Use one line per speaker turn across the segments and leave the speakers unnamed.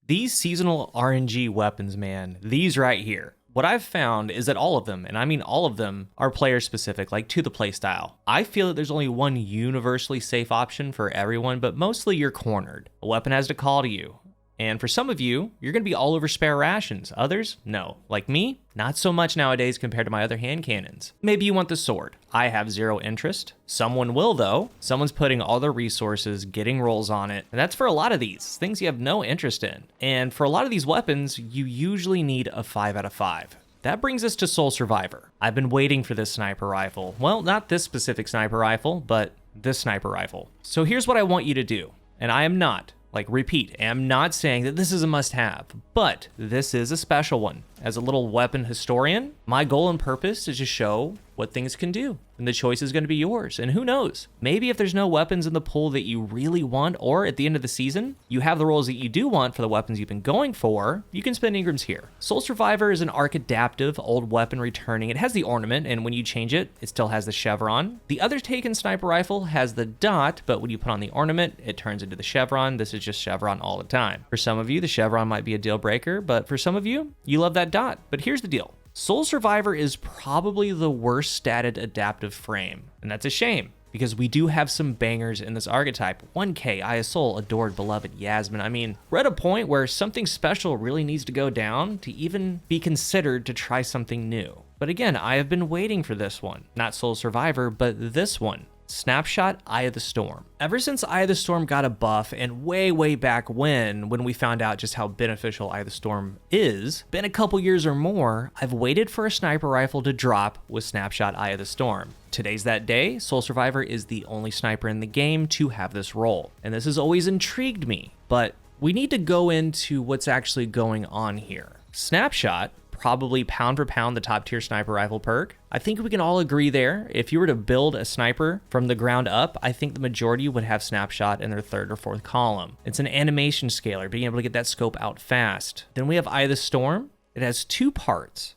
These seasonal RNG weapons, man, these right here. What I've found is that all of them, and I mean all of them, are player specific, like to the playstyle. I feel that there's only one universally safe option for everyone, but mostly you're cornered. A weapon has to call to you. And for some of you, you're gonna be all over spare rations. Others, no. Like me, not so much nowadays compared to my other hand cannons. Maybe you want the sword. I have zero interest. Someone will though. Someone's putting all their resources, getting rolls on it. And that's for a lot of these, things you have no interest in. And for a lot of these weapons, you usually need a 5 out of 5. That brings us to Soul Survivor. I've been waiting for this sniper rifle. Well, not this specific sniper rifle, but this sniper rifle. So here's what I want you to do. And I am not, repeat, I'm not saying that this is a must-have, but this is a special one. As a little weapon historian, my goal and purpose is to show what things can do, and the choice is going to be yours. And who knows, maybe if there's no weapons in the pool that you really want, or at the end of the season, you have the rolls that you do want for the weapons you've been going for, you can spend engrams here. Soul Survivor is an arc adaptive old weapon returning. It has the ornament, and when you change it, it still has the chevron. The other Taken sniper rifle has the dot, but when you put on the ornament, it turns into the chevron. This is just chevron all the time. For some of you, the chevron might be a deal breaker, but for some of you, you love that dot. But here's the deal. Soul Survivor is probably the worst statted adaptive frame, and that's a shame because we do have some bangers in this archetype. 1K, Soul, Adored, Beloved, Yasmin. I mean, we're at a point where something special really needs to go down to even be considered to try something new. But again, I have been waiting for this one. Not Soul Survivor, but this one. Snapshot Eye of the Storm. Ever since Eye of the Storm got a buff, and way back when we found out just how beneficial Eye of the Storm is, been a couple years or more, I've waited for a sniper rifle to drop with Snapshot Eye of the Storm. Today's that day. Soul Survivor is the only sniper in the game to have this role, and this has always intrigued me, but we need to go into what's actually going on here. Snapshot, probably pound for pound the top tier sniper rifle perk. I think we can all agree there. If you were to build a sniper from the ground up, I think the majority would have Snapshot in their third or fourth column. It's an animation scaler, being able to get that scope out fast. Then we have Eye of the Storm. It has two parts.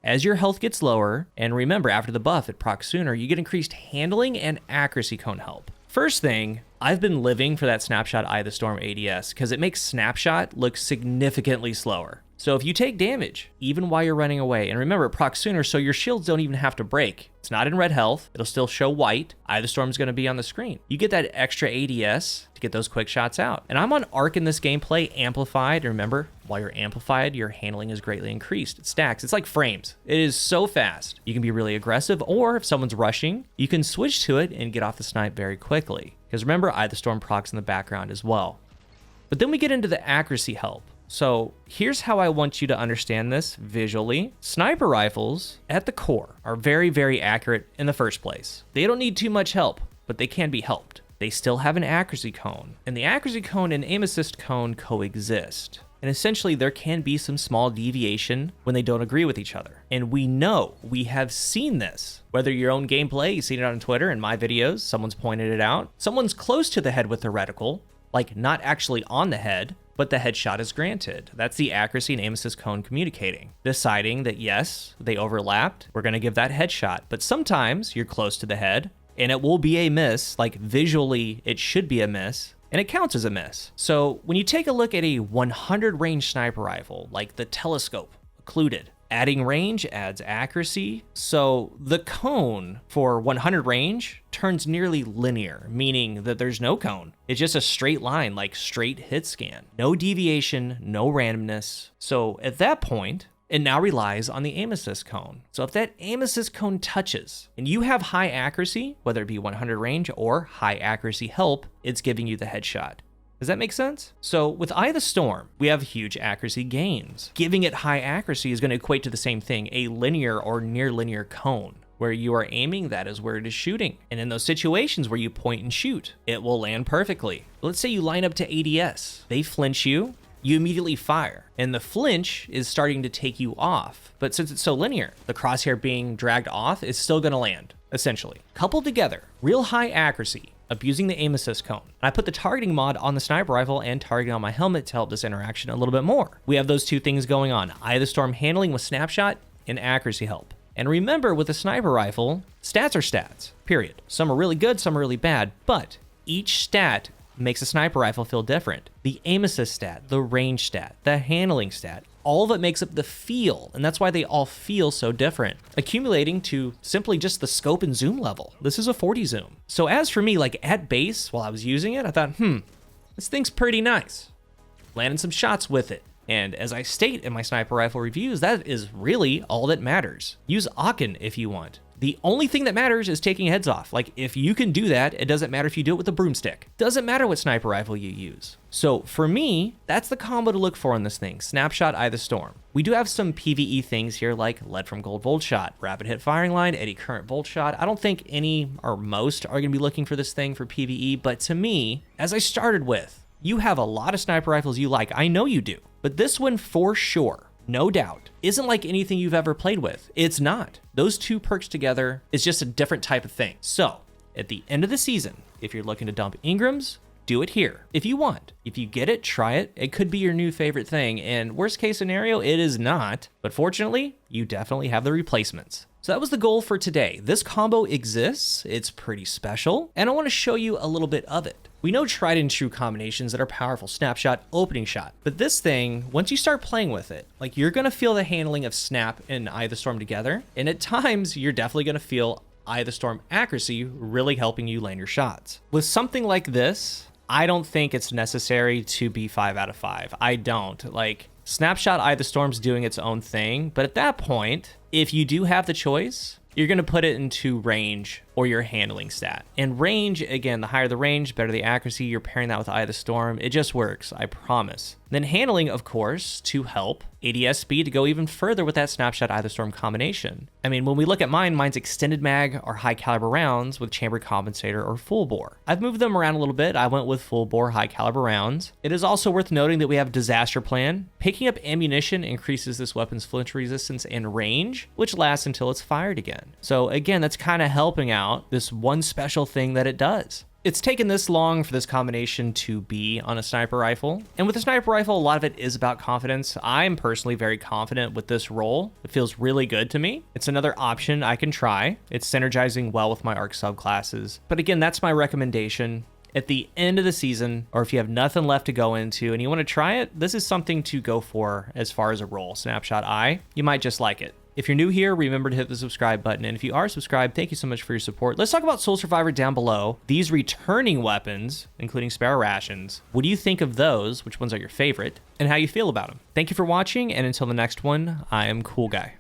As your health gets lower, and remember after the buff it procs sooner, you get increased handling and accuracy cone help. First thing, I've been living for that Snapshot Eye of the Storm ADS because it makes Snapshot look significantly slower. So if you take damage, even while you're running away, and remember it procs sooner, so your shields don't even have to break. It's not in red health, it'll still show white. Eye of the Storm is gonna be on the screen. You get that extra ADS to get those quick shots out. And I'm on Arc in this gameplay, amplified. Remember, while you're amplified, your handling is greatly increased. It stacks, it's like frames. It is so fast. You can be really aggressive, or if someone's rushing, you can switch to it and get off the snipe very quickly. Because remember, Eye of the Storm procs in the background as well. But then we get into the accuracy help. So here's how I want you to understand this visually. Sniper rifles at the core are very accurate in the first place. They don't need too much help, but they can be helped. They still have an accuracy cone, and the accuracy cone and aim assist cone coexist. And essentially there can be some small deviation when they don't agree with each other. And we know, we have seen this. Whether your own gameplay, you've seen it on Twitter, in my videos, someone's pointed it out. Someone's close to the head with the reticle, like not actually on the head, but the headshot is granted. That's the accuracy and aim assist cone communicating, deciding that yes, they overlapped, we're gonna give that headshot. But sometimes you're close to the head and it will be a miss, like visually it should be a miss, and it counts as a miss. So when you take a look at a 100 range sniper rifle, like the telescope occluded, adding range adds accuracy. So the cone for 100 range turns nearly linear, meaning that there's no cone. It's just a straight line, like straight hit scan. No deviation, no randomness. So at that point, it now relies on the aim assist cone. So if that aim assist cone touches and you have high accuracy, whether it be 100 range or high accuracy help, it's giving you the headshot. Does that make sense? So with Eye of the Storm, we have huge accuracy gains. Giving it high accuracy is going to equate to the same thing, a linear or near linear cone. Where you are aiming, that is where it is shooting. And in those situations where you point and shoot, it will land perfectly. Let's say you line up to ADS. They flinch you, you immediately fire. And the flinch is starting to take you off. But since it's so linear, the crosshair being dragged off is still going to land, essentially. Coupled together, real high accuracy, abusing the aim assist cone. And I put the targeting mod on the sniper rifle and targeting on my helmet to help this interaction a little bit more. We have those two things going on. Eye of the Storm handling with snapshot and accuracy help. And remember, with a sniper rifle, stats are stats, period. Some are really good, some are really bad, but each stat makes a sniper rifle feel different. The aim assist stat, the range stat, the handling stat, all of it makes up the feel, and that's why they all feel so different, accumulating to simply just the scope and zoom level. This is a 40 zoom. So as for me, like at base, while I was using it, I thought, this thing's pretty nice. Landing some shots with it. And as I state in my sniper rifle reviews, that is really all that matters. Use Aachen if you want. The only thing that matters is taking heads off. Like, if you can do that, it doesn't matter if you do it with a broomstick. Doesn't matter what sniper rifle you use. So for me, that's the combo to look for in this thing, Snapshot, Eye of the Storm. We do have some PvE things here like Lead from Gold Volt Shot, Rapid Hit Firing Line, Eddy Current Volt Shot. I don't think any or most are going to be looking for this thing for PvE, but to me, as I started with, you have a lot of sniper rifles you like. I know you do. But this one for sure, no doubt, isn't like anything you've ever played with. It's not. Those two perks together is just a different type of thing. So at the end of the season, if you're looking to dump engrams, do it here if you want. If you get it, try it. It could be your new favorite thing. And worst case scenario, it is not. But fortunately, you definitely have the replacements. So that was the goal for today. This combo exists, it's pretty special, and I want to show you a little bit of it. We know tried and true combinations that are powerful, snapshot, opening shot, but this thing, once you start playing with it, like you're gonna feel the handling of snap and Eye of the Storm together, and at times you're definitely gonna feel Eye of the Storm accuracy really helping you land your shots. With something like this, I don't think it's necessary to be 5 out of 5. I don't. Like, Snapshot Eye of the Storm's doing its own thing, but at that point, if you do have the choice, you're going to put it into range or your handling stat. And range, again, the higher the range, better the accuracy. You're pairing that with Eye of the Storm. It just works, I promise. Then handling, of course, to help. ADS speed to go even further with that Snapshot Eye of the Storm combination. I mean, when we look at mine's extended mag or high caliber rounds with chamber compensator or full bore. I've moved them around a little bit. I went with full bore high caliber rounds. It is also worth noting that we have disaster plan. Picking up ammunition increases this weapon's flinch resistance and range, which lasts until it's fired again. So again, that's kind of helping out this one special thing that it does. It's taken this long for this combination to be on a sniper rifle. And with a sniper rifle, a lot of it is about confidence. I'm personally very confident with this roll. It feels really good to me. It's another option I can try. It's synergizing well with my ARC subclasses. But again, that's my recommendation. At the end of the season, or if you have nothing left to go into and you want to try it, this is something to go for as far as a roll. Snapshot Eye, you might just like it. If you're new here, remember to hit the subscribe button. And if you are subscribed, thank you so much for your support. Let's talk about Soul Survivor down below. These returning weapons, including Sparrow Rations, what do you think of those? Which ones are your favorite? And how you feel about them? Thank you for watching, and until the next one, I am CoolGuy.